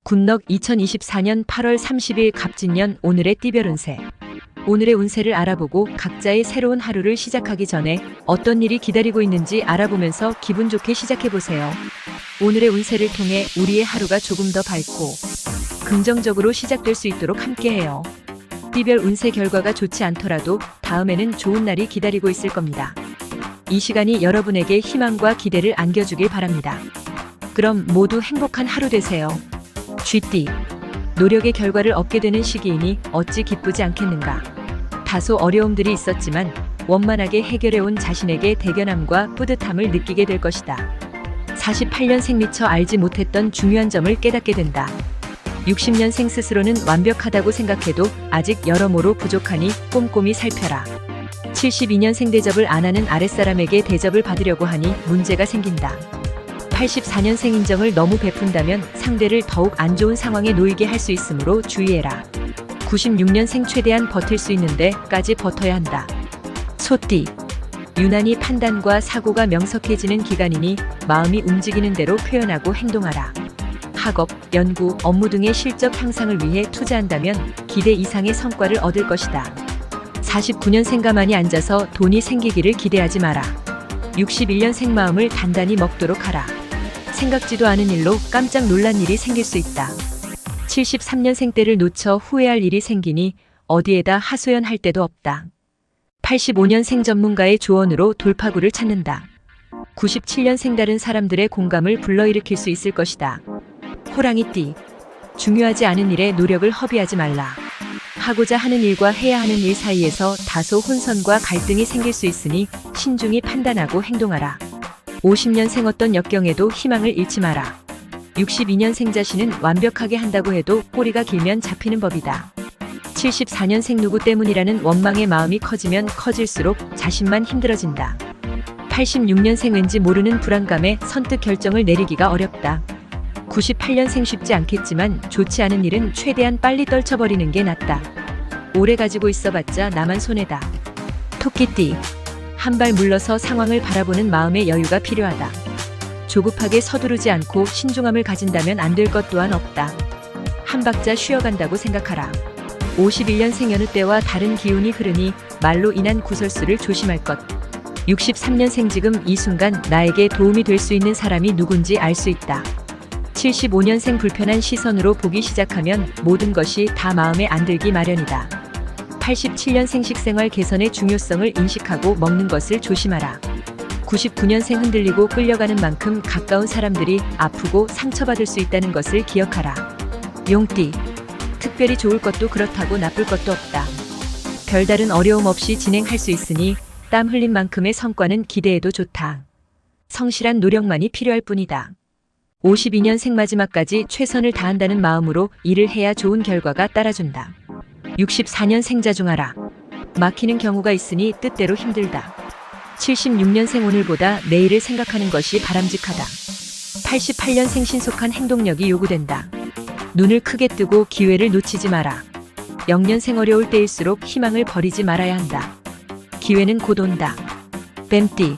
군럭 2024년 8월 30일 갑진년 오늘의 띠별 운세. 오늘의 운세를 알아보고 각자의 새로운 하루를 시작하기 전에 어떤 일이 기다리고 있는지 알아보면서 기분 좋게 시작해보세요. 오늘의 운세를 통해 우리의 하루가 조금 더 밝고 긍정적으로 시작될 수 있도록 함께해요. 띠별 운세 결과가 좋지 않더라도 다음에는 좋은 날이 기다리고 있을 겁니다. 이 시간이 여러분에게 희망과 기대를 안겨주길 바랍니다. 그럼 모두 행복한 하루 되세요. 쥐띠. 노력의 결과를 얻게 되는 시기이니 어찌 기쁘지 않겠는가. 다소 어려움들이 있었지만 원만하게 해결해온 자신에게 대견함과 뿌듯함을 느끼게 될 것이다. 48년생 미처 알지 못했던 중요한 점을 깨닫게 된다. 60년생 스스로는 완벽하다고 생각해도 아직 여러모로 부족하니 꼼꼼히 살펴라. 72년생 대접을 안 하는 아랫사람에게 대접을 받으려고 하니 문제가 생긴다. 84년생 인정을 너무 베푼다면 상대를 더욱 안 좋은 상황에 놓이게 할 수 있으므로 주의해라. 96년생 최대한 버틸 수 있는데까지 버텨야 한다. 소띠. 유난히 판단과 사고가 명석해지는 기간이니 마음이 움직이는 대로 표현하고 행동하라. 학업, 연구, 업무 등의 실적 향상을 위해 투자한다면 기대 이상의 성과를 얻을 것이다. 49년생 가만히 앉아서 돈이 생기기를 기대하지 마라. 61년생 마음을 단단히 먹도록 하라. 생각지도 않은 일로 깜짝 놀란 일이 생길 수 있다. 73년생 때를 놓쳐 후회할 일이 생기니 어디에다 하소연할 데도 없다. 85년생 전문가의 조언으로 돌파구를 찾는다. 97년생 다른 사람들의 공감을 불러일으킬 수 있을 것이다. 호랑이띠. 중요하지 않은 일에 노력을 허비하지 말라. 하고자 하는 일과 해야 하는 일 사이에서 다소 혼선과 갈등이 생길 수 있으니 신중히 판단하고 행동하라. 50년생 어떤 역경에도 희망을 잃지 마라. 62년생 자신은 완벽하게 한다고 해도 꼬리가 길면 잡히는 법이다. 74년생 누구 때문이라는 원망의 마음이 커지면 커질수록 자신만 힘들어진다. 86년생 왠지 모르는 불안감에 선뜻 결정을 내리기가 어렵다. 98년생 쉽지 않겠지만 좋지 않은 일은 최대한 빨리 떨쳐버리는 게 낫다. 오래 가지고 있어봤자 나만 손해다. 토끼띠. 한 발 물러서 상황을 바라보는 마음의 여유가 필요하다. 조급하게 서두르지 않고 신중함을 가진다면 안 될 것 또한 없다. 한 박자 쉬어간다고 생각하라. 51년생 여느 때와 다른 기운이 흐르니 말로 인한 구설수를 조심할 것. 63년생 지금 이 순간 나에게 도움이 될 수 있는 사람이 누군지 알 수 있다. 75년생 불편한 시선으로 보기 시작하면 모든 것이 다 마음에 안 들기 마련이다. 87년생 식생활 개선의 중요성을 인식하고 먹는 것을 조심하라. 99년생 흔들리고 끌려가는 만큼 가까운 사람들이 아프고 상처받을 수 있다는 것을 기억하라. 용띠. 특별히 좋을 것도 그렇다고 나쁠 것도 없다. 별다른 어려움 없이 진행할 수 있으니 땀 흘린 만큼의 성과는 기대해도 좋다. 성실한 노력만이 필요할 뿐이다. 52년생 마지막까지 최선을 다한다는 마음으로 일을 해야 좋은 결과가 따라준다. 64년생 자중하라. 막히는 경우가 있으니 뜻대로 힘들다. 76년생 오늘보다 내일을 생각하는 것이 바람직하다. 88년생 신속한 행동력이 요구된다. 눈을 크게 뜨고 기회를 놓치지 마라. 0년생 어려울 때일수록 희망을 버리지 말아야 한다. 기회는 곧 온다. 뱀띠.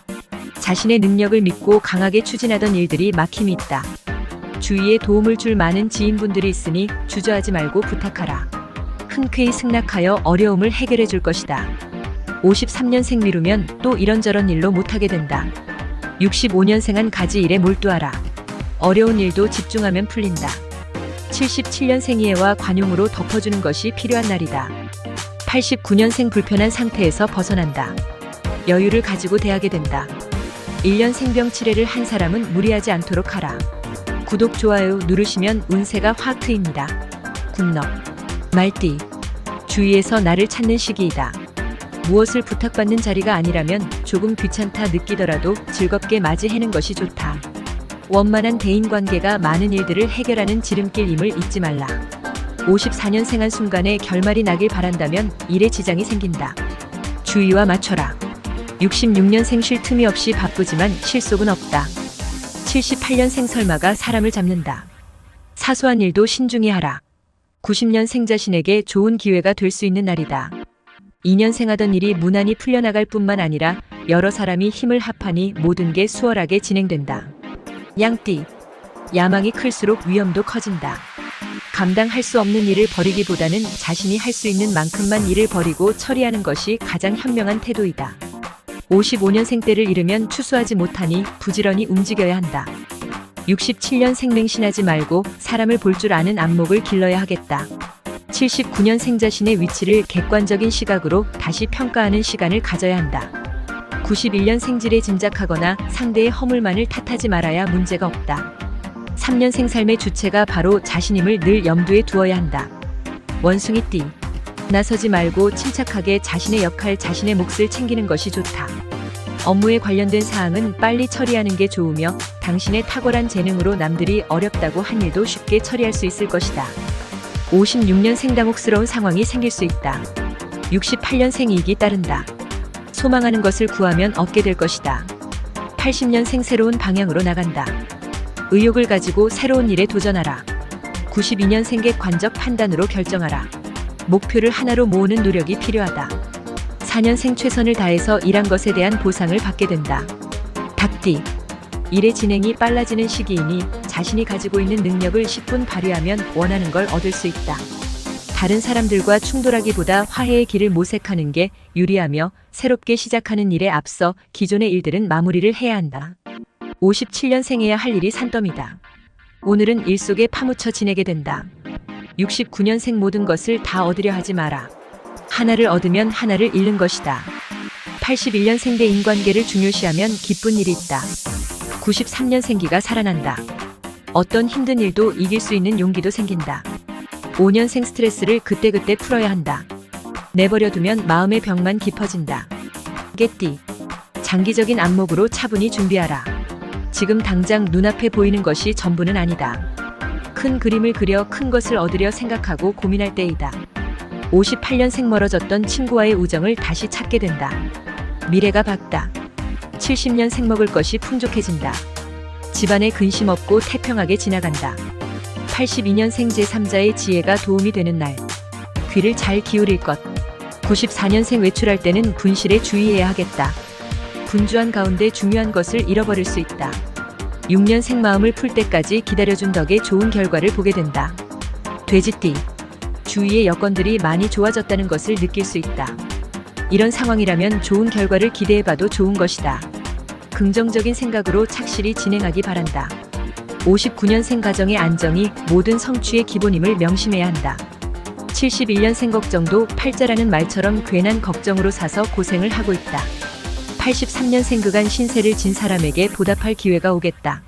자신의 능력을 믿고 강하게 추진하던 일들이 막힘이 있다. 주위에 도움을 줄 많은 지인분들이 있으니 주저하지 말고 부탁하라. 흔쾌히 승낙하여 어려움을 해결해 줄 것이다. 53년생 미루면 또 이런저런 일로 못하게 된다. 65년생한 가지 일에 몰두하라. 어려운 일도 집중하면 풀린다. 77년생 이해와 관용으로 덮어주는 것이 필요한 날이다. 89년생 불편한 상태에서 벗어난다. 여유를 가지고 대하게 된다. 1년 생병 치레를 한 사람은 무리하지 않도록 하라. 구독, 좋아요 누르시면 운세가 확 트입니다. 군럭. 말띠. 주위에서 나를 찾는 시기이다. 무엇을 부탁받는 자리가 아니라면 조금 귀찮다 느끼더라도 즐겁게 맞이해는 것이 좋다. 원만한 대인관계가 많은 일들을 해결하는 지름길임을 잊지 말라. 54년생 한 순간에 결말이 나길 바란다면 일에 지장이 생긴다. 주의와 맞춰라. 66년생 쉴 틈이 없이 바쁘지만 실속은 없다. 78년생 설마가 사람을 잡는다. 사소한 일도 신중히 하라. 90년생 자신에게 좋은 기회가 될 수 있는 날이다. 2년생 하던 일이 무난히 풀려나갈 뿐만 아니라 여러 사람이 힘을 합하니 모든 게 수월하게 진행된다. 양띠. 야망이 클수록 위험도 커진다. 감당할 수 없는 일을 벌이기보다는 자신이 할 수 있는 만큼만 일을 벌이고 처리하는 것이 가장 현명한 태도이다. 55년생 때를 이르면 추수하지 못하니 부지런히 움직여야 한다. 67년생 맹신하지 말고 사람을 볼 줄 아는 안목을 길러야 하겠다. 79년생 자신의 위치를 객관적인 시각으로 다시 평가하는 시간을 가져야 한다. 91년생 질에 짐작하거나 상대의 허물만을 탓하지 말아야 문제가 없다. 3년생 삶의 주체가 바로 자신임을 늘 염두에 두어야 한다. 원숭이 띠. 나서지 말고 침착하게 자신의 역할, 자신의 몫을 챙기는 것이 좋다. 업무에 관련된 사항은 빨리 처리하는 게 좋으며 당신의 탁월한 재능으로 남들이 어렵다고 한 일도 쉽게 처리할 수 있을 것이다. 56년생 당혹스러운 상황이 생길 수 있다. 68년생 이익이 따른다. 소망하는 것을 구하면 얻게 될 것이다. 80년생 새로운 방향으로 나간다. 의욕을 가지고 새로운 일에 도전하라. 92년생 객관적 판단으로 결정하라. 목표를 하나로 모으는 노력이 필요하다. 4년생 최선을 다해서 일한 것에 대한 보상을 받게 된다. 닭띠. 일의 진행이 빨라지는 시기이니 자신이 가지고 있는 능력을 10분 발휘하면 원하는 걸 얻을 수 있다. 다른 사람들과 충돌하기보다 화해의 길을 모색하는 게 유리하며 새롭게 시작하는 일에 앞서 기존의 일들은 마무리를 해야 한다. 57년생해야 할 일이 산더미다. 오늘은 일 속에 파묻혀 지내게 된다. 69년생 모든 것을 다 얻으려 하지 마라. 하나를 얻으면 하나를 잃는 것이다. 81년생 대 인관계를 중요시하면 기쁜 일이 있다. 93년생기가 살아난다. 어떤 힘든 일도 이길 수 있는 용기도 생긴다. 5년생 스트레스를 그때그때 풀어야 한다. 내버려두면 마음의 병만 깊어진다. 개띠. 장기적인 안목으로 차분히 준비하라. 지금 당장 눈앞에 보이는 것이 전부는 아니다. 큰 그림을 그려 큰 것을 얻으려 생각하고 고민할 때이다. 58년생 멀어졌던 친구와의 우정을 다시 찾게 된다. 미래가 밝다. 70년생 먹을 것이 풍족해진다. 집안에 근심 없고 태평하게 지나간다. 82년생 제3자의 지혜가 도움이 되는 날. 귀를 잘 기울일 것. 94년생 외출할 때는 분실에 주의해야 하겠다. 분주한 가운데 중요한 것을 잃어버릴 수 있다. 6년생 마음을 풀 때까지 기다려준 덕에 좋은 결과를 보게 된다. 돼지띠. 주위의 여건들이 많이 좋아졌다는 것을 느낄 수 있다. 이런 상황이라면 좋은 결과를 기대해봐도 좋은 것이다. 긍정적인 생각으로 착실히 진행하기 바란다. 59년생 가정의 안정이 모든 성취의 기본임을 명심해야 한다. 71년생 걱정도 팔자라는 말처럼 괜한 걱정으로 사서 고생을 하고 있다. 83년생 그간 신세를 진 사람에게 보답할 기회가 오겠다.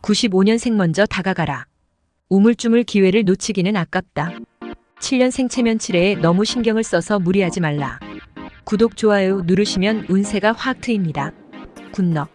95년생 먼저 다가가라. 우물쭈물 기회를 놓치기는 아깝다. 7년생 체면치레에 너무 신경을 써서 무리하지 말라. 구독, 좋아요 누르시면 운세가 확 트입니다. 굿럭.